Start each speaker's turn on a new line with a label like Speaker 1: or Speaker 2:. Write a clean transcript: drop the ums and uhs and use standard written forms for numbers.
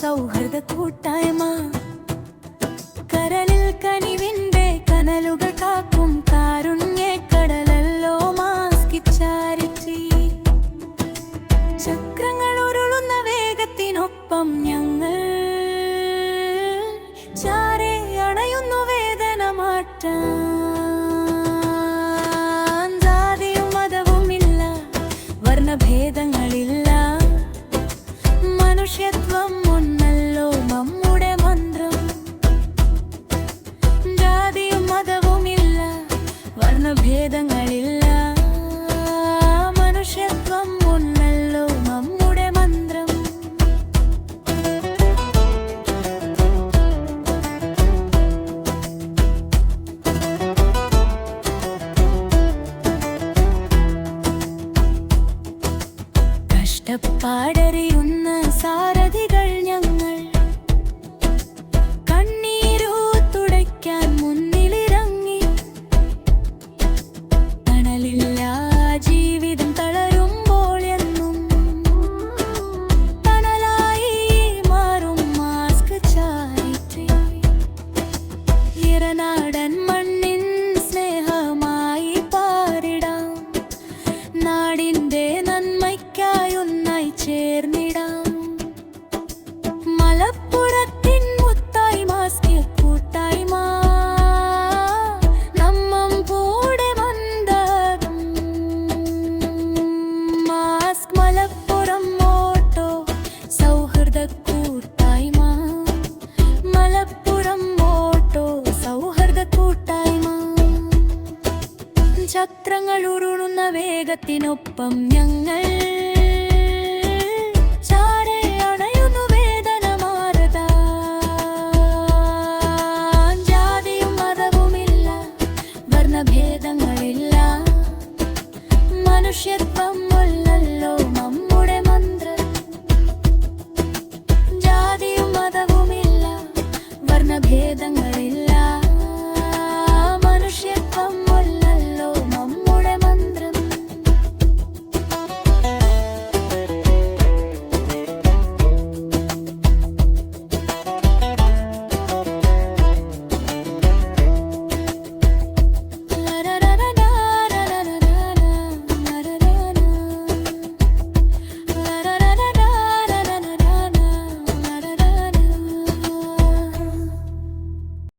Speaker 1: സൗഹൃദ കൂട്ടായ്മ കരളിൽ കനിവിന്റെ കനലുകൾ കാക്കും കാരുണ്യ കടലല്ലോ മാസ്ക് ചാരിറ്റി. ചക്രങ്ങൾ ഉരുളുന്ന വേഗത്തിനൊപ്പം ഞങ്ങൾ ചാരെ അണയുന്നു വേദന മാറ്റാൻ. ജാതിയും മതവുമില്ല, വർണ്ണഭേദങ്ങളില്ല, മനുഷ്യത്വം ഒന്നല്ലോ നമ്മുടെ മന്ത്രം. ജാതിയും മതവുമില്ല, വർണ്ണഭേദങ്ങളില്ല, മനുഷ്യത്വം ഒന്നല്ലോ നമ്മുടെ മന്ത്രം. കഷ്ടപ്പാടറിയുന്ന സാരഥികൾ ഞങ്ങൾ, കണ്ണീരു തുടയ്ക്കാൻ മുന്നിലിറങ്ങി. തണലില്ല ജീവിതം തളരുമ്പോൾ എന്നും തണലായി മാറും മാസ്ക് ചാരിറ്റി. ഇറനാടൻ മണ്ണിൻ സ്നേഹമായി പാരിടാം, നാടിന്റെ നന്മയ്ക്കായൊന്നായി ചേർന്നിടാം. മലപ്പുറത്തിൻ മുത്തായി മാസ്ക് കൂട്ടായ്മ, നമ്മം കൂടെ മന്ദാരം. മാസ്ക് മലപ്പുറം മോട്ടോ സൗഹൃദ കൂട്ടായ്മ, മലപ്പുറം മോട്ടോ സൗഹൃദ കൂട്ടായ്മ. ചക്രങ്ങൾ ഉരുളുന്ന വേഗത്തിനൊപ്പം ഞങ്ങൾ